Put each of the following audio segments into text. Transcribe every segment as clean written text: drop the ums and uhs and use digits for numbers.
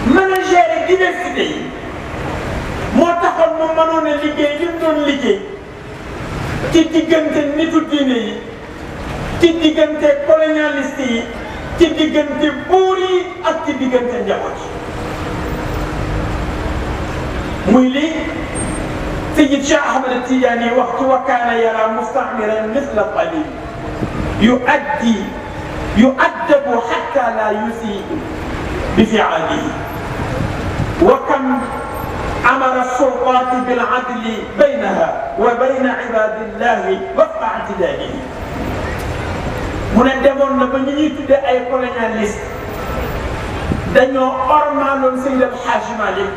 mën a gérer diversité yi moo taxoon mu mënoon a liggéey li mu doon liggéey ci diggante nitu diine yi ci diggante colonialiste yi ci diggante buur yi ak ci diggante njaboot muy lii Sayyid Cheikh Ahmed Tidiane waxtu wa kaana yara mustamiran misla qalil yu'addabu hatta la yusi bi fi'alihi wa kam amara as-sultati bil adli baynaha wa bayna ibadillahi wafqa i'tidalihi mu ne demoon na ba ñu ñuy tuddee ay colonialiste dañoo ormaaloon Seydi El Hadji Malick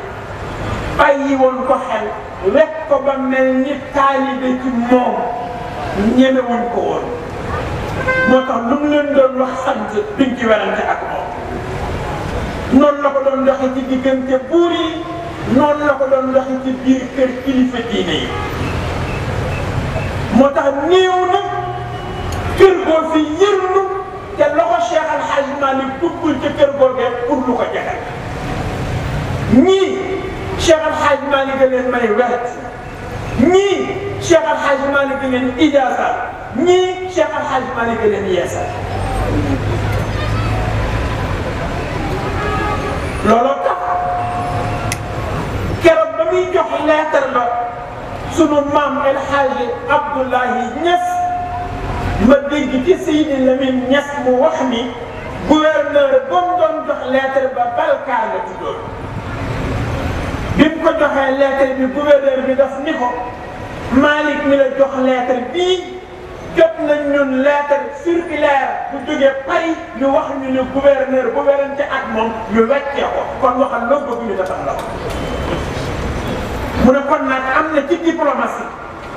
bàyyi woon ko xel wekk ko ba mel ni taalibe ci moom ñemewuñ ko woon moo tax lu mu leen doon wax sant duñ ci werante ak moom noonu la ko doon doxe ci diggante buur yi noonu la ko doon doxe ci biir kër kilifa diine yi moo tax néew na kër goo fi yërnu te loxo Cheikh Al Hadji Malick duggul ca kër googee pour lu ko jagal ñii Cheikh Al Hadji Malick a leen may wet ñii Cheikh Al Hadji Malick a leen ijaasa ñii Cheikh Al Hadji Malick a leen yeesal looloo tax keroog ba muy jox leetar ba sunu maam El Hadji Abdoulaye Niass ma dégg ci Seydi Lamine Niass mu wax ni gouverneur ba mu doon jox leetar ba Balka la tuddoon bi mu ko joxee lettre bi gouverneur bi daf ni ko Malick mi la jox lettre bii jot nañ ñun lettre circulaire bu jógee Paris ñu wax ñu ne gouverneur bu werante ak moom ñu weccee ko kon waxal loo bëgg ñu defal la ko mu ne kon nag am na ci diplomatie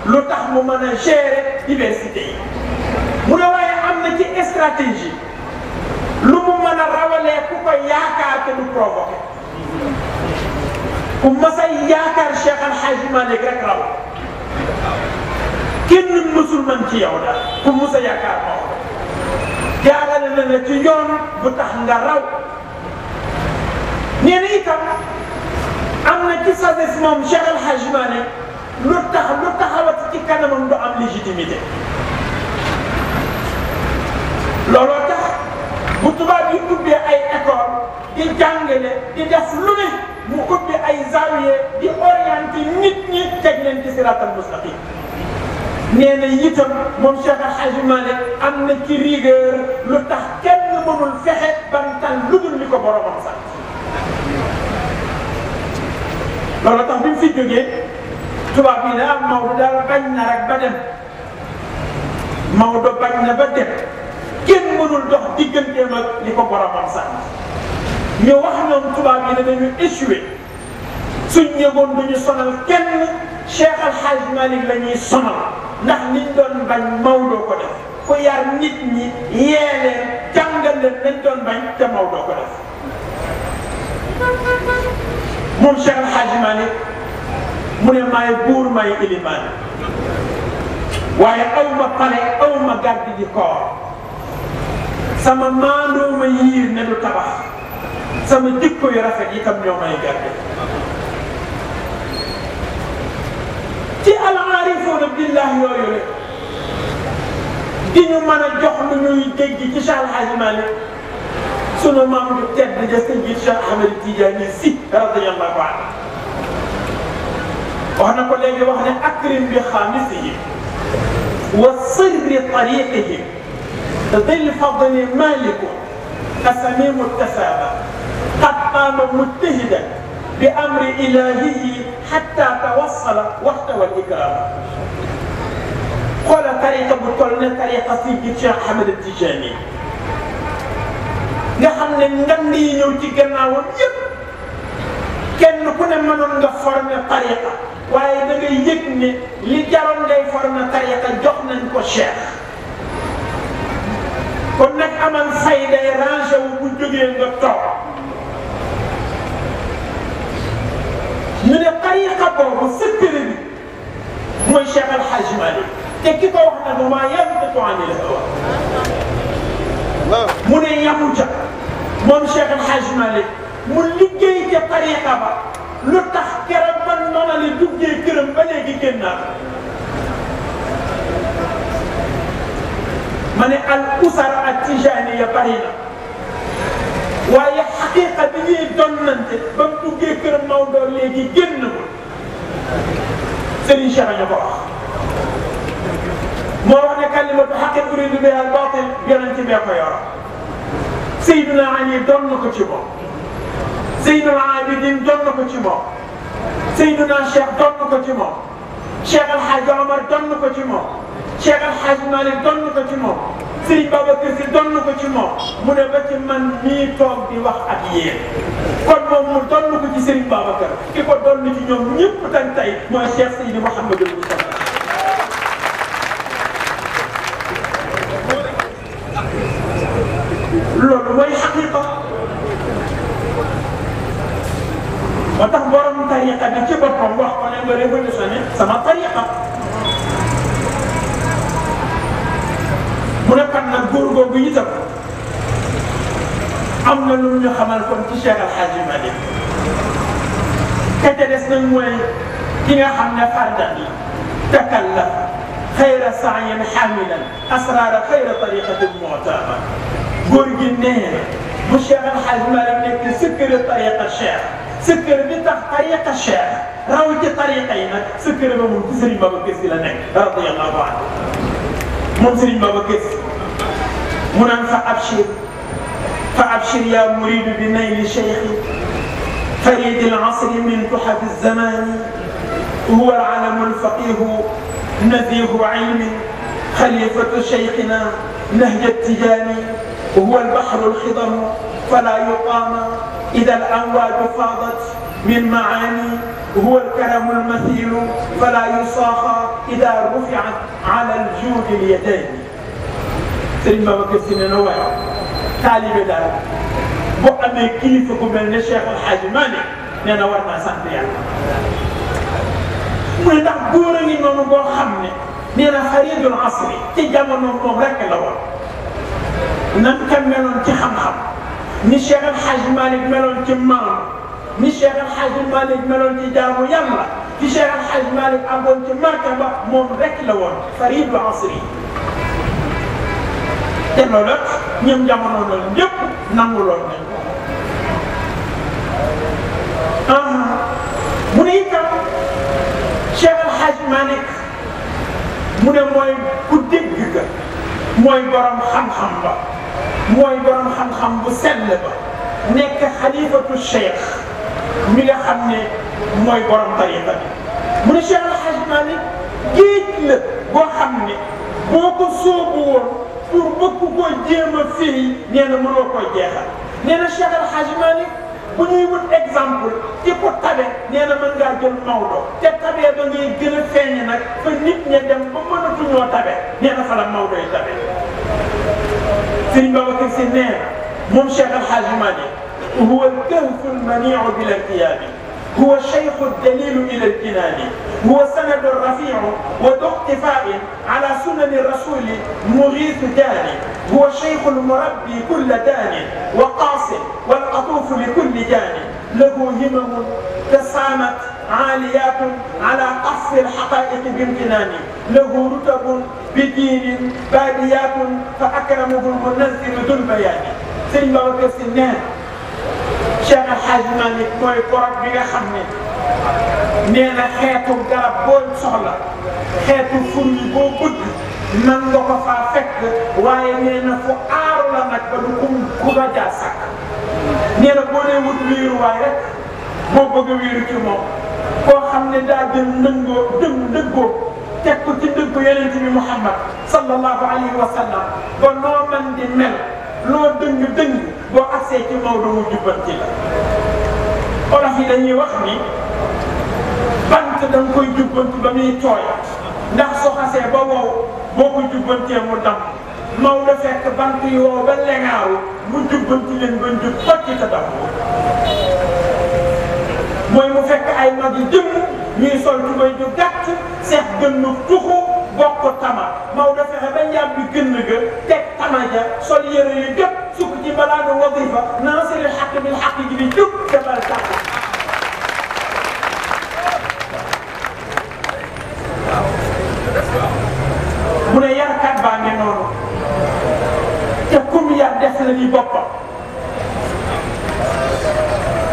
lu tax mu mën a gérer diversité yi mu ne waaye am na ci stratégie lu mu mën a rawalee ku ko yaakaar te du provoqué ku mas a yaakaar Cheikh Al Hadji Malick rek raw kenn mësul man ci yow daal ku mas a yaakaar moom jaarale na la ci yoon bu tax nga raw nee na itam am na ci sagesse moom Cheikh Al Hadji Malick lu taxawati ci kanamam du am légitimité looloo tax bu tubaab yi ubbee ay école di jàngale di def lu ne mu ubbi ay zawiye di orienté nit ñi teg leen ci siratal mustaqim nee na itam moom Cheikh Al Hadji Malick am na ci rigueur lu tax kenn mënul fexe bantan lu dul li ko boromam sax loolu tax bi mu fi jógee tubaab yi ne am Maodo daal bañ na rek ba dem Maodo bañ na ba dem kenn mënul dox digganteem ak li ko boromam sax ñu wax ñoom tubaab yi ne dañu échoué suñ ñëwoon duñu sonal kenn Cheikh Al Hadji Malick la ñuy sonal ndax liñ doon bañ Maodo ko def ku yar nit ñi yee leen jàngal leen lañ doon bañ te Maodo ko def moom Cheikh Al Hadji Malick mu ne maay buur maay ilimaan waaye aw ma pale aw ma garde di koor sama maandoo ma yiir ne du tabax sama jikko yu rafet itam ñoo may garde ci al-aarifuuna billah yooyu rek di ñu mën a jox lu ñuy dégg ci Cheikh Al Hadji Malick sunu maam ju tedd ja Seydi Cheikh Ahmed Tidiane Sy radiyallahu anhu wax na ko léegi wax ne akrim bi xaamisihi wa sirri tariqihi dil fadli maliku asamimu tasaba qad qaama mujtahidan bi amri ilahihi hatta tawassala waxtawa ikram xoola tariqa bu toll ne tariqa Seydi Cheikh Ahmed Tidiane nga xam ne ngand yi ñëw ci gannaawam yëpp kenn ku ne mënoon nga former tariqa waaye da ngay yëg ne li jaroon ngay former tariqa jox nañ ko Cheikh kon nag amal fay day rangé wu bu jógee nga toog ñu ne tariqa boobu secret bi mooy Cheikh Al Hadji Malick te ki ko wax nag maa yantiqu anil hawa mu ne yamu ca moom Cheikh Al Hadji Malick mu liggéey ca tariqa ba lu tax keroog man noona li duggee këram ba léegi génn naa ma ne al usar ak tijaaniya bari na waaye xaqiqa bi ñuy donnante ba mu duggee këram Maodo léegi génn ko Serigne Cheikh ñu ko wax moo wax ne kalimatu xaqin uridu biha al batil yonent bee ko yor Seydina Ali doon na ko ci moom Seydina Abidin doon na ko ci moom Seydina Cheikh doon na ko ci moom Cheikh El Hadj Omar doon na ko ci moom Cheikh El Hadj Malick doon na ko ci moom Serigne Babacar Sy doon na ko ci moom mu ne ba ci man mii toog di wax ak yéen kon moom mu doon na ko ci Serigne Babacar ki ko doon na ci ñoom ñëpp dañ tey mooy Cheikh Seydi Mouhamadou Moustapha loolu mooy xaqiqa moo tax borom tariqa bi ci boppam wax ko ne nga révolutionné sama tariqa mu ne kan nag góor googu itam am na lu ñu xamal kon ci Cheikh El Hadji Malick ka ca des nag mooy ki nga xam ne fardan la takallaf xayra saayin xaamilan asraara xayra tariqatin mu'tama góor gi nee na bu Cheikh El Hadji Malick nekk secret tariqa Cheikh secret bi tax tariqa Cheikh raw ci tariqa yi nag secret ba moom ci Serigne Babacar Sy la nekk radiyallahu anhu moom Serigne Babacar Sy mu naan fa abshir ya muridu bi nayli cheikhi faridi al-asri min tuhaf az-zamani huwa al-alamu al-faqihu nadihu ilmi khalifatu cheikhina nahja at-tijani وهو البحر الخضم فلا يقام إذا الأمواج فاضت من معاني وهو الكرم المثيل فلا يصاخى إذا رفعت على الجود اليدين Serigne Babacar Sy ne na waaye taalibe daal boo amee kilifa ku mel ne Cheikh El Hadji Malick nee na war naa sant yàlla mu ne ndax góor a ngi noonu boo xam ne nee na faridul asri ci jamono moom rek la woon nan ka meloon ci xam-xam ni Cheikh El Hadji Malick meloon ci maam ni Cheikh El Hadji Malick meloon ci jaamu yàlla ci Cheikh El Hadji Malick amoon ci martaba moom rek la woon faridul asri te loolu rek ñoom jamono loolu ñëpp nanguloon nañ ko mu ne itam Cheikh El Hadji Malick mu ne mooy ku dégg ga mooy borom xam-xam ba mooy borom xam-xam bu sell ba nekk xalifatu Cheikh mi nga xam ne mooy borom tariqa bi mu ne Cheikh El Hadji Malick géej la boo xam ne boo ko sóobu woon pour bëgg koo jéem a fii nee na mënoo koo jeexal nee na Cheikh El Hadji Malick bu ñuy wut exemple ci ko tabe nee na mën ngaa jël Maodo te tabee ba ngay gën a feeñ nag fa nit ña dem ba mënatuñoo tabe nee na fa la Maodo yi tabe Serigne Babacar Sy nee na moom Cheikh El Hadji Malick huwa al-kahfu al-mani'u bila irtiyabi huwa shaykhu ad-dalilu ila al-jinani huwa sanadu rafi'u wa du iqtifa'in ala sunani rasuli mughiithu jani huwa shaykhu al-murabbi kulla dani wa qasin wal qatufu li kulli jani lahu himamun tasamat عاليات على قص الحقائق بامتنان له رتب بدين باديات فأكرمه المنزل ذو البيان Serigne Babacar Sy nee na Cheikh El Hadji Malick mooy korog bi nga xam ne nee na xeetu garab boo soxla xeetu fur yi boo bëgg man nga ko faa fekk waaye nee na fu aaru la nag ba du ku nga jaar sàkk nee na boo dee wut wéeruwaay rek boo bëgg a wéeru ci moom koo xam ne daa jëm dëggoo teg ko ci dëggu yonent bi Muhammad sallallahu alayhi wa sallam ba noo mën di mel loo dëng boo agsee ci Maodo mu jubbanti la olof yi dañuy wax ni bant da nga koy jubbanti ba muy tooy ndax soo xasee ba wow boo ko jubbantee mu dam Maodo fekk bant yi wow ba lengaaru mu jubbanti leen ba njub tokki ta dam mooy mu fekk ay mag yi jëmm ñuy sol tubay ju gàtt seex gënnu tuxu bokk tama Maodo fexe ba yàbbi gënn ga teg tama ja sol yére yu jot sukk ci balaa nga wadifa naasiril xaq bil xaq ji bi jub dabal tax mu ne yarkat baa ngi noonu te kum yar def la ni boppam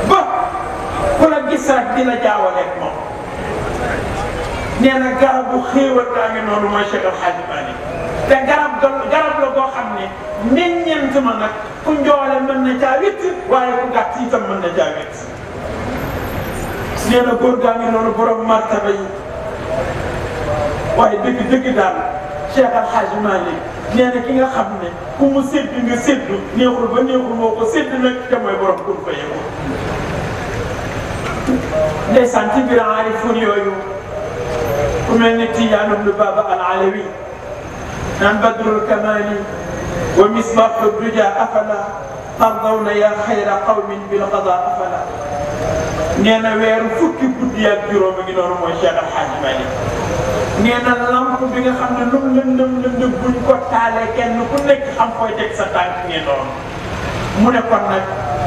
ba ku la gis rek di la jaawaleeg moom nee na garabu xéewal gaa ngi noonu mooy Cheikh El Hadj Malick te garab la boo xam ne meññeent ma nag ku njoole mën na caa witt waaye ku gàtt itam mën na caa witt nee na góor gaa ngi noonu borom martaba yi waaye dëgg daal Cheikh El Hadj Malick nee na ki nga xam ne ku mu sédd nga séddu neexul ba neexul moo ko sédd nag te mooy borom kun fa yëngu. ndeysaan ci biir aarifuun yooyu ku mel ni Tijaan ibnu Baba al Alawi naan badrul kamali wa misbaahu duja afala tardawna ya xayra qawmin bil qada afala nee na weeru fukki guddi ak juróom a ngi noonu mooy Cheikh El Hadj Malick nee na lamp bi nga xam ne lu lëndëm buñ ko taalee kenn ku nekk xam koy teg sa tànk ngeen doon mu ne kon nag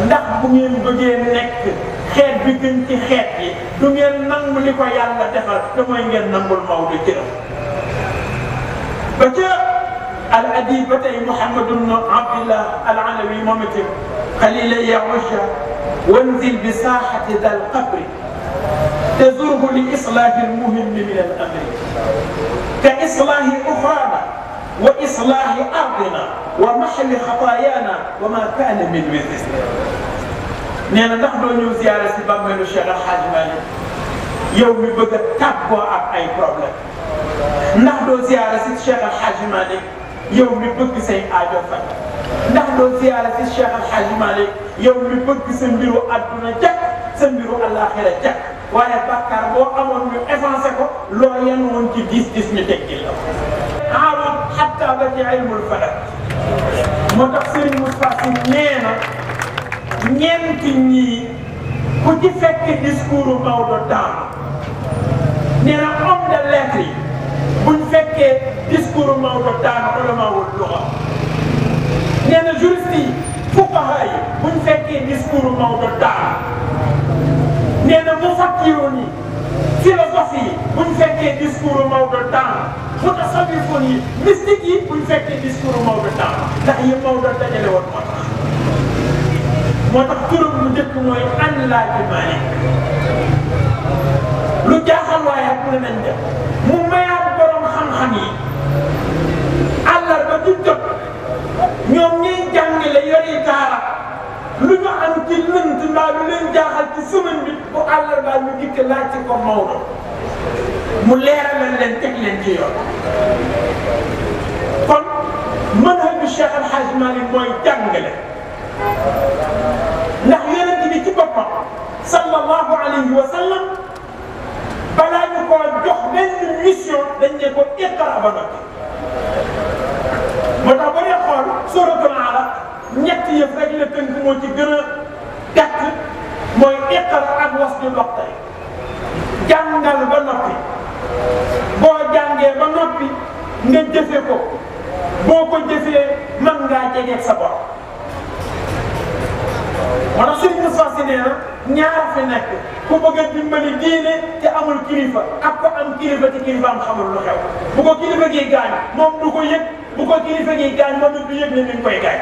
ndax bu ngeen bëggee nekk xeet bi gën ci xeet yi du ngeen nangu li ko yàlla defal te mooy ngeen nangul Maodo cëram ba ca al adib ba tey Mouhamadou ibn Abdillah al Alawi moom itam xalila yausha wanzil bi saaxati dal qabri تزره لإصلاح المهم من الأمر كإصلاح أخرانا وإصلاح أرضنا ومحل خطايانا وما كان من وزر نينا ndax doo ñëw ziyaare si bàmmeelu Cheikh El Hadj Malick yow mi bëgg a tàggoo ak ay problème ndax doo ziyaare si Cheikh El Hadj Malick yow mi bëgg say aajo faj ndax doo ziyaare si Cheikh El Hadj Malick yow mi bëgg sa mbiru àdduna jàkk sa mbiru àllaaxira jàkk waaye bàkkaar boo amoon ñu effacé ko loo yenn woon ci dis ñu teggil la aaroon xatta ba ci ilmul falak moo tax Serigne Moustapha Sy nee na ñeenti ñii ku ci fekk discours Maodo daanu nee na homme de lettres yi buñ fekkee discours Maodo daanu ulamaawul luga nee na juriste yi fuqaha yi buñ fekkee discours Maodo daanu nee na mufakkiroon yi philosophie yi buñ fekkee discours Maodo daanu mutasawwifoon yi mystique yi buñ fekkee discours Maodo daanu ndax yi Maodo dajale woon moo tax turam bu njëkk mooy Alaaji Malick lu jaaxal waaye ak mën nañ def mu mayaat borom xam-xam yi àllarba di jot ñoom ñuy jàngale yori daara lu ñu am ci lënt mbaa lu leen jaaxal ci semaine bi bu àllarba ñu dikk laaj ci ko Maodo mu leeralal leen teg leen ci yoon kon manhaju Cheikh El Hadj Malick mooy jàngale ndax yonent bi ci boppam sallallahu alayhi wa sallam balaa ñu koo jox benn mission dañ ne ko iqra ba noppi moo tax ba dee xool suratul Alaq ñetti yëf rek la tënk moo ci gën a gàtt mooy iqra ak wasjud waqtay jàngal ba noppi boo jàngee ba noppi nga jëfe ko boo ko jëfee mën ngaa jegeeg sa borom moo tax Serigne Moustapha Sy nee na ñaar fi nekk ku bëgg a dimbali diine te amul kilifa ak ko am kilifa te kilifa am xamul lu xew bu ko kilifa gi gaañ moom du ko yëg bu ko kilifa gi gaañ moom it du yëg ne ni ñu koy gaañ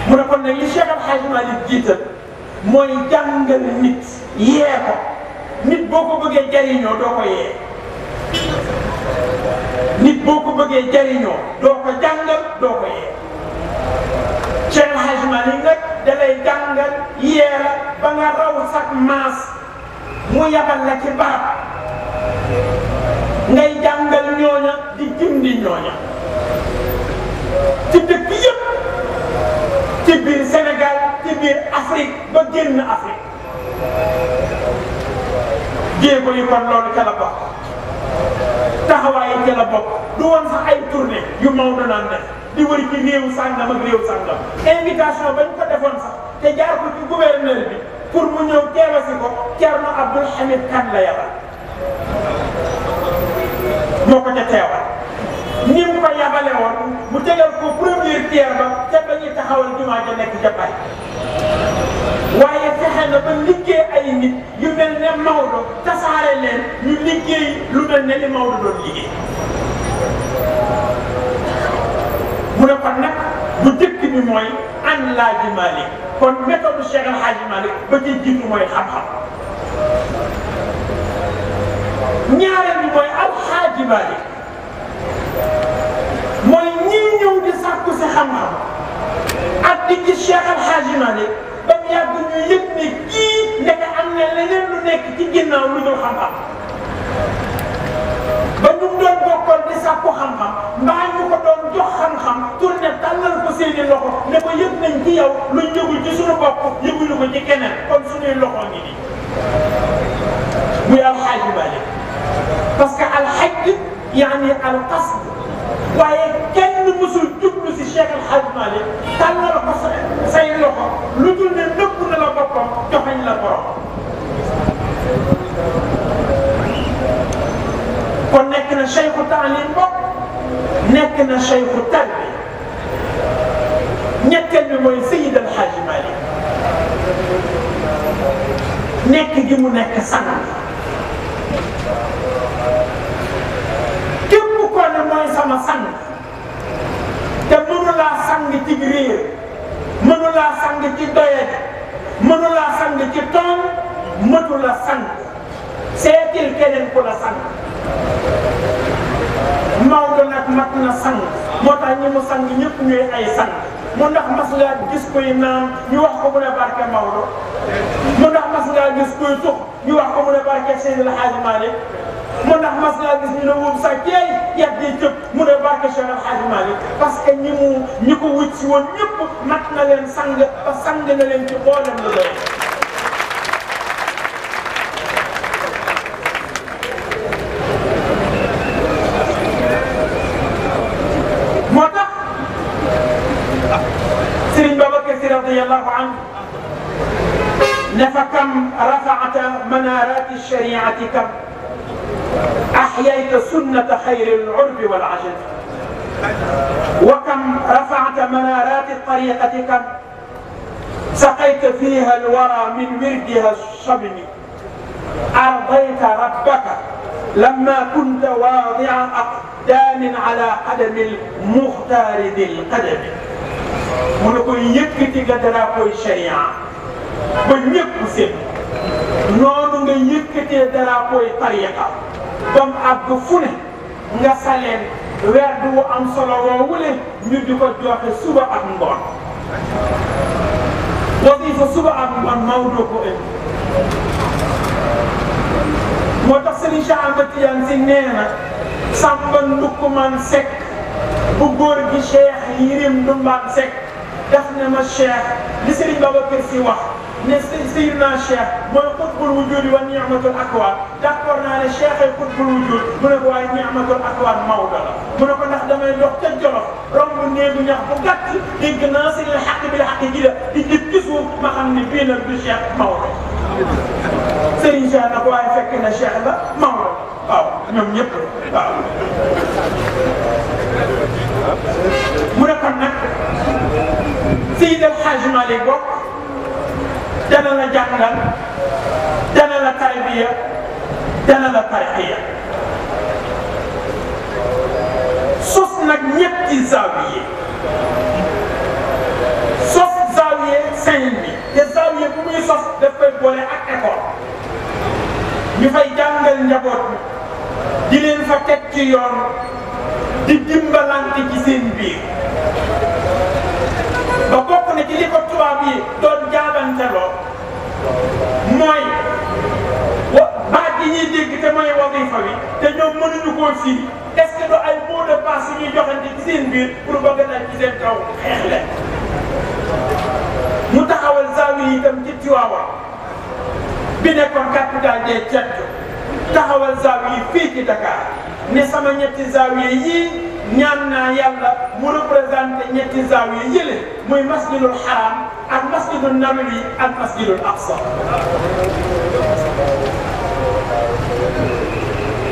mu ne kon nag li Cheikh El Hadj Malick jiital mooy jàngal nit yee ko nit boo ko bëggee jariñoo doo ko yee nit boo ko bëggee jariñoo doo ko jàngal doo ko yee Cheikh El Hadj Malick nag da lay jàngal yee la ba nga raw sax maas mu yabal la ci barab ngay jàngal ñooña di gindi ñooña ci dëkk yëpp ci biir Sénégal ci biir Afrique ba génn Afrique jéego yi kon loolu ca la bokk taxawaay yi ca la bokk du woon sax ay tournée yu Maodo naan def di wër ci réew sàngam ak réew sàngam invitation bañ ko defoon sax te jaar ko ci gouverneur bi pour mu ñëw teewasi ko Thierno Abdoul Hamid Kane la yabal moo ko ca teewal ni mu ko yabale woon mu tegal ko première pierre ba ca ba ñuy taxawal jumaa ja nekk ca Paris waaye fexe na ba liggéey ay nit yu mel ne Maodo tasaare leen ñu liggéey lu mel ne li Maodo doon liggéey mu ne kon nag bu njëkk bi mooy an laaji Malick kon méthode Cheikh El Hadji Malick ba ci jiitu mooy xam-xam ñaareel bi mooy alxaaji Malick mooy ñii ñëw di sàkku si xam-xam ak di gis Cheikh El Hadji Malick ba mu yàgg ñu yëg ne kii nekk am na leneen lu nekk ci ginnaaw lu dul xam-xam ba ñu doon bokkoon di sàkku xam-xam mbaa ñu ko doon jox xam-xam tourné tàllal ko seeni loxo ne ko yëg nañ ci yow luñ yëgul ci suñu bopp yëguñu ko ci keneen kon suñuy loxo ngi nii muy alxaaji Malick parce que alxaj yaani alqasd waaye kenn mësul jublu si Cheikh El Hadji Malick tàllal ko say loxo lu dul ne nëpp na la boppam joxañ la borom kon nekk na cheikhu taalim bopp nekk na cheikhu tarbiya ñetteel bi mooy Seyid El Hadji Malick nekk gi mu nekk sang képp ko ne mooy sama sang te mënulaa sang ci réer mënulaa sang ci doyadi mënulaa sang ci toon mënula sang seetil keneen ku la sang Maodo nag mat na sang moo tax ñi mu sang ñëpp ñooy ay sang mu ndax mas ngaa gis koy naan ñu wax ko mu ne barke Maodo mu ndax mas ngaa gis koy tux ñu wax ko mu ne barke Seydi El Hadji Malick mu ndax mas ngaa gis ñu ne wum sa jeey yàggee cëpp mu ne barke Cheikh El Hadji Malick parce que ñi ko wut si woon ñëpp mat na leen sang ba sang na leen ci boolem la doy moo tax Serigne Babacar Sy radiyallahu anhu ne fa kam rafa'ta manarati shari'ati kam ahyayta sunnata khayri al-'urbi wal-'ajam wa kam rafa'ta manarati at-tariqati kam saqayta fiha al-wara min wirdiha ash-shabni ardayta rabbaka lamma kunta wadi'a aqdamin ala qadami al-mukhtar dhil qadam mu ne koy yëkkati nga drapeau sharia ba ñëpp seen noonu nga yëkkatee drapeau tariqa ba mu àgg fu ne nga saleen weer du am solo woowule ñu di ko joxe suba ak ngoon wasifa suba ak ngoon Maodo ko ëpp moo tax Serigne Cheikh Ahmed Tidiane Sy nee na Samba Ndoukoumane Seck bu góor gi Cheikh Yirim Ndumbaan Seck daf ne ma Cheikh li Serigne Babacar Sy wax ne Seydina Cheikh mooy xutbul wujudi wa ni'matul akwaan d'accord naa ne Cheikh ay xutbul wujud mu ne ko waaye ni'matul akwaan Maodo la mu ne ko ndax damay dox ca Jolof romb néegu ñax bu gàtt dégg naa si la xaq bi la xaq ji la di jëf ci suuf ma xam ne bii nag du Cheikh Maodo Serigne Cheikh nag waaye fekk na Cheikh la Maodo waaw ñoom ñëpp waaw mu ne kon nag Seydi El Hadji Malick bokk dana la jàngal dana la tarbiya dana la tarqiya sos nag ñetti zaawiye sos zaawiye Saint-Louis te zaawiye bu muy sos daf koy boole ak école ñu fay jàngal njaboot bi di leen fa teg ci yoon di dimbalante ci seen biir ba bokk na ci li ko tubaab yi doon jaabanteloo mooy baat yi ñuy dégg te mooy wasifa bi te ñoom mënuñu koo firi est-ce que do ay mot de passe yi ñuy joxante ci seen biir pour bëgg a dal ci seen kaw xeex leen mu taxawal zaawiya itam ci Tiwaawan bi nekkoon capitale des Tchèques taxawal zaawiya fii ci Dakar ne sama ñetti zaawiya yii ñaan naa yàlla mu représenté ñetti zaawiya yële muy masjidul haram ak masjidul nabawi ak masjidul aqsa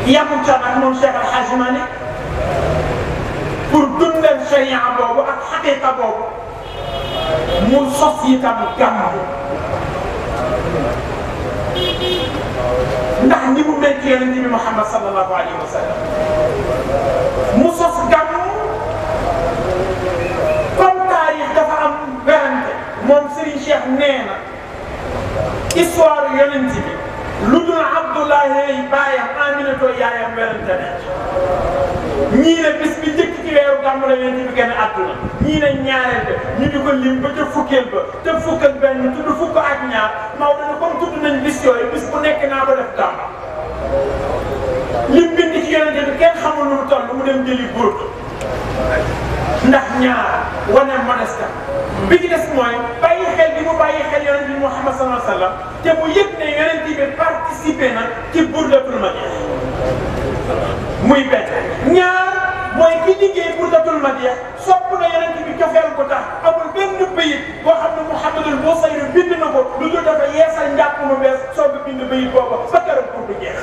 yamu ca nag moom Cheikh El Hadji Malick pour dundal sharia boobu ak xaqiqa boobu mu sos itam gàmmu ndax ni mu mel ci yonent bi Muhammad sallallahu alayhi wa sallam mu sos gàmmu comme taarix dafa am werante moom Serigne Cheikh nee na histoire yonent bi lu dul Abdoulaye baayam Aminata yaayam werante ne ñii ne bis bi njëkk ci weeru gàmmu la yonent bi gën a àdduna ñii ne ñaareel ba ñu di ko lim ba ca fukkeel ba te fukk ak benn tudd fukk ak ñaar Maodo ne comme tudd nañ bis yooyu bis bu nekk naa ko def gàmm lim bind ci yonent bi kenn xamul nu mu toll mu dem jëli góor ndax ñaar wane modeste bi ci des mooy bàyyi xel bi mu bàyyi xel yonent bi Muhammad sallallahu alayhi wa sallam te mu yëg ne yonent bi participé na ci burdatul madih muy benn ñaar mooy ki liggéey burdatul madih sopp na yonent bi cofeel ko tax amul benn bayit boo xam ne Muhammadul Busayri bind na ko lu dul dafa yeesal njàpp mu bees soog a bind bayit boobu ba keroog pour du jeex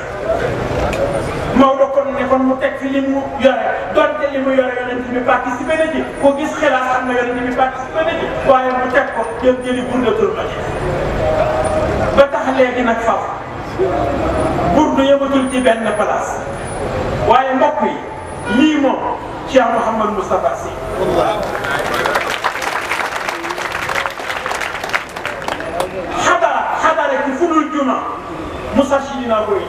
Maodo kon ne kon mu teg fi li mu yore donte li mu yore yonent bi participé na ci ko gis xilaas xam na yonent bi participé na ci waaye mu teg ko dem jëli burdatul madih ba tax léegi nag faf burdu yëmatul ci benn place waaye mbokk yi lii moom Cheikh Mouhamad Moustapha Sy xadara ci fulul juma Moustarchidina koy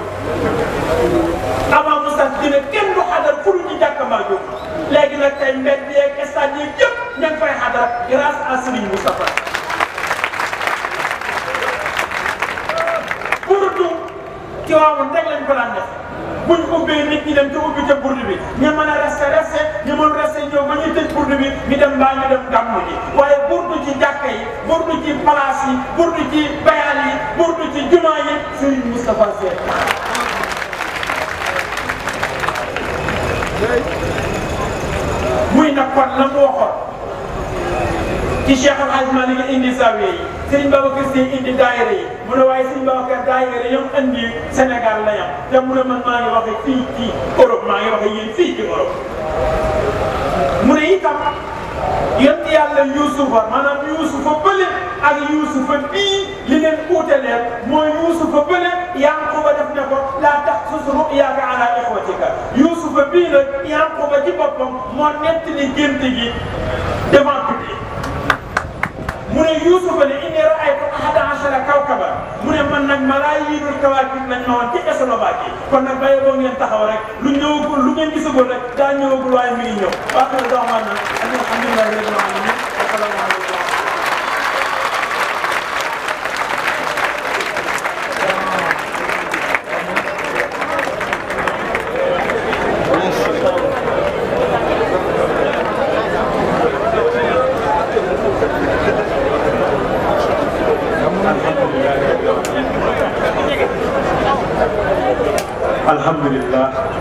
avant Moustarchidina kenn du xadar fulul ci jàkka mbaa jóg léegi nag tey mbedd yeeg stade yeeg yëpp ña ngi fay xadar grâce à Serigne Moustapha burdu ci waawoon rek lañ ko daan def buñ ubbee nit ñi dem te ubbi ca burdu bi ñu mën a resté ñu mën resté ñëw ba ñuy tëj burdu bi ñu dem mbaa ñu dem gàmmu ji waaye burdu ci jàkka yi burdu ci place yi burdu ci bayal yi burdu ci jumaa yi Serigne Moustapha Sy muy nag kon la mu waxoon ci Cheikh Al Hadj Malick indi zawiya yi Serigne Babacar Sy indi daayira yi mu ne waaye Serigne Babacar daayira yam indi Sénégal la yam te mu ne man maa ngi waxe fii ci Europe maa ngi waxe yéen fii ci Europe mu ne itam yonent yàlla Yuusufa maanaam Yuusufa bële ak Yuusufa bii li leen uute leen mooy Yuusufa bële Yanquba def ne ko laa taqsus ru'yaaka ala ixwatika Yuusufa bii nag Yanquba ci boppam moo nettali gént gi devant public mu ne Yuusufa ne inni ra'aytu ahada ashara kawkaban mu ne man nag malaayiinul kawaakib lañ ma woon ci Eslovaquie kon nag bàyyi boo ngeen taxaw rek lu ñëwagul lu ngeen gisagul rek daa ñëwagul waaye mi ngi ñëw waa kër doxamaan na alhamdulilah rabbil alamin asalaamaaleykum alhamdulillah